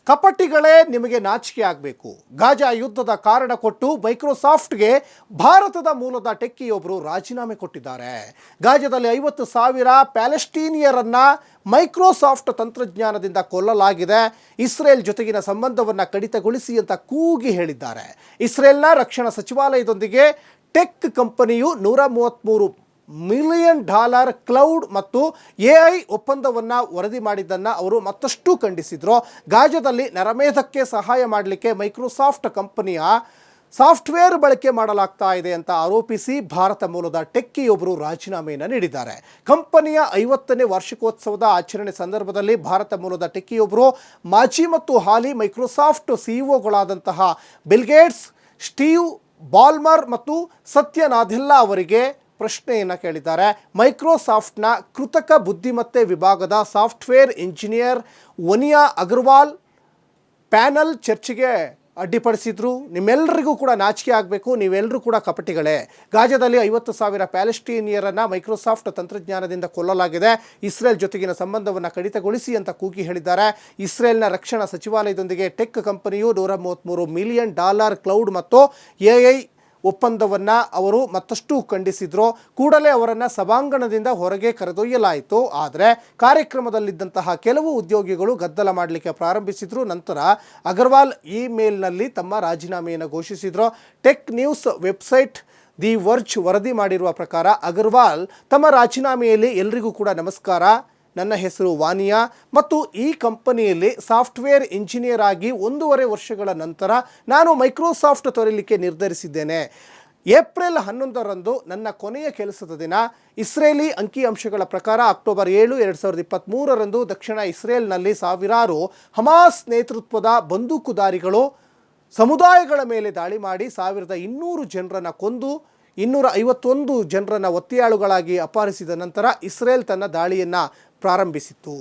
ಕಪಟಿಗಳೇ ನಿಮಗೆ ನಾಚಿಕೆ ಆಗಬೇಕು. ಗಾಜಾ ಯುದ್ಧದ ಕಾರಣ ಕೊಟ್ಟು ಮೈಕ್ರೋಸಾಫ್ಟ್ಗೆ ಭಾರತದ ಮೂಲದ ಟೆಕ್ಕಿಯೊಬ್ಬರು ರಾಜೀನಾಮೆ ಕೊಟ್ಟಿದ್ದಾರೆ. ಗಾಜಾದಲ್ಲಿ 50,000 ಪ್ಯಾಲೆಸ್ಟೀನಿಯರನ್ನ ಮೈಕ್ರೋಸಾಫ್ಟ್ ತಂತ್ರಜ್ಞಾನದಿಂದ ಕೊಲ್ಲಲಾಗಿದೆ. ಇಸ್ರೇಲ್ ಜೊತೆಗಿನ ಸಂಬಂಧವನ್ನು ಕಡಿತಗೊಳಿಸಿ ಅಂತ ಕೂಗಿ ಹೇಳಿದ್ದಾರೆ. ಇಸ್ರೇಲ್ನ ರಕ್ಷಣಾ ಸಚಿವಾಲಯದೊಂದಿಗೆ ಟೆಕ್ ಕಂಪನಿಯು $133 ಮಿಲಿಯನ್ ಕ್ಲೌಡ್ ಮತ್ತು AI ಒಪ್ಪಂದವನ್ನು ವರದಿ ಮಾಡಿದ್ದನ್ನು ಅವರು ಮತ್ತಷ್ಟು ಖಂಡಿಸಿದರು. ಗಾಜಾದಲ್ಲಿ ನರಮೇಧಕ್ಕೆ ಸಹಾಯ ಮಾಡಲಿಕ್ಕೆ ಮೈಕ್ರೋಸಾಫ್ಟ್ ಕಂಪನಿಯ ಸಾಫ್ಟ್ವೇರ್ ಬಳಕೆ ಮಾಡಲಾಗ್ತಾ ಇದೆ ಅಂತ ಆರೋಪಿಸಿ ಭಾರತ ಮೂಲದ ಟೆಕ್ಕಿಯೊಬ್ಬರು ರಾಜೀನಾಮೆಯನ್ನು ನೀಡಿದ್ದಾರೆ. ಕಂಪನಿಯ 50ನೇ ವಾರ್ಷಿಕೋತ್ಸವದ ಆಚರಣೆ ಸಂದರ್ಭದಲ್ಲಿ ಭಾರತ ಮೂಲದ ಟೆಕ್ಕಿಯೊಬ್ಬರು ಮಾಜಿ ಮತ್ತು ಹಾಲಿ ಮೈಕ್ರೋಸಾಫ್ಟ್ ಸಿಇಒಗಳಾದಂತಹ ಬಿಲ್ ಗೇಟ್ಸ್, ಸ್ಟೀವ್ ಬಾಲ್ಮರ್ ಮತ್ತು ಸತ್ಯ ನಾದೆಲ್ಲಾ ಅವರಿಗೆ ಪ್ರಶ್ನೆಯನ್ನು ಕೇಳಿದ್ದಾರೆ. ಮೈಕ್ರೋಸಾಫ್ಟ್ನ ಕೃತಕ ಬುದ್ಧಿಮತ್ತೆ ವಿಭಾಗದ ಸಾಫ್ಟ್ವೇರ್ ಇಂಜಿನಿಯರ್ ವನಿಯಾ ಅಗರ್ವಾಲ್ ಪ್ಯಾನಲ್ ಚರ್ಚೆಗೆ ಅಡ್ಡಿಪಡಿಸಿದ್ರು. ನಿಮ್ಮೆಲ್ಲರಿಗೂ ಕೂಡ ನಾಚಿಕೆ ಆಗಬೇಕು, ನೀವೆಲ್ಲರೂ ಕೂಡ ಕಪಟಿಗಳೇ. ಗಾಜಾದಲ್ಲಿ 50,000 ಪ್ಯಾಲೆಸ್ಟೀನಿಯರನ್ನು ಮೈಕ್ರೋಸಾಫ್ಟ್ ತಂತ್ರಜ್ಞಾನದಿಂದ ಕೊಲ್ಲಲಾಗಿದೆ. ಇಸ್ರೇಲ್ ಜೊತೆಗಿನ ಸಂಬಂಧವನ್ನು ಕಡಿತಗೊಳಿಸಿ ಅಂತ ಕೂಗಿ ಹೇಳಿದ್ದಾರೆ. ಇಸ್ರೇಲ್ನ ರಕ್ಷಣಾ ಸಚಿವಾಲಯದೊಂದಿಗೆ ಟೆಕ್ ಕಂಪನಿಯು $133 ಮಿಲಿಯನ್ ಕ್ಲೌಡ್ ಮತ್ತು AI ಒಪ್ಪಂದವನ್ನು ಅವರು ಮತ್ತಷ್ಟು ಖಂಡಿಸಿದ್ರು. ಕೂಡಲೇ ಅವರನ್ನು ಸಭಾಂಗಣದಿಂದ ಹೊರಗೆ ಕರೆದೊಯ್ಯಲಾಯಿತು. ಆದರೆ ಕಾರ್ಯಕ್ರಮದಲ್ಲಿದ್ದಂತಹ ಕೆಲವು ಉದ್ಯೋಗಿಗಳು ಗದ್ದಲ ಮಾಡಲಿಕ್ಕೆ ಪ್ರಾರಂಭಿಸಿದರು. ನಂತರ ಅಗರ್ವಾಲ್ ಇಮೇಲ್ನಲ್ಲಿ ತಮ್ಮ ರಾಜೀನಾಮೆಯನ್ನು ಘೋಷಿಸಿದರು. Tech news website the verge ವರದಿ ಮಾಡಿರುವ ಪ್ರಕಾರ ಅಗರ್ವಾಲ್ ತಮ್ಮ ರಾಜೀನಾಮೆಯಲ್ಲಿ ಎಲ್ರಿಗೂ ಕೂಡ ನಮಸ್ಕಾರ, ನನ್ನ ಹೆಸರು ವಾನಿಯಾ ಮತ್ತು ಈ ಕಂಪನಿಯಲ್ಲಿ ಸಾಫ್ಟ್ವೇರ್ ಇಂಜಿನಿಯರ್ ಆಗಿ 1.5 ವರ್ಷಗಳ ನಂತರ ನಾನು ಮೈಕ್ರೋಸಾಫ್ಟ್ ತೊರೆಯಲಿಕ್ಕೆ ನಿರ್ಧರಿಸಿದ್ದೇನೆ. ಏಪ್ರಿಲ್ 11ರಂದು ನನ್ನ ಕೊನೆಯ ಕೆಲಸದ ದಿನ. ಇಸ್ರೇಲಿ ಅಂಕಿಅಂಶಗಳ ಪ್ರಕಾರ ಅಕ್ಟೋಬರ್ 7, 2023ರಂದು ದಕ್ಷಿಣ ಇಸ್ರೇಲ್ನಲ್ಲಿ ಸಾವಿರಾರು ಹಮಾಸ್ ನೇತೃತ್ವದ ಬಂದೂಕುದಾರಿಗಳು ಸಮುದಾಯಗಳ ಮೇಲೆ ದಾಳಿ ಮಾಡಿ 1200 ಜನರನ್ನು ಕೊಂದು 251 ಜನರನ್ನು ಒತ್ತೆಯಾಳುಗಳಾಗಿ ಅಪಹರಿಸಿದ ನಂತರ ಇಸ್ರೇಲ್ ತನ್ನ ದಾಳಿಯನ್ನು ಪ್ರಾರಂಭಿಸಿತು.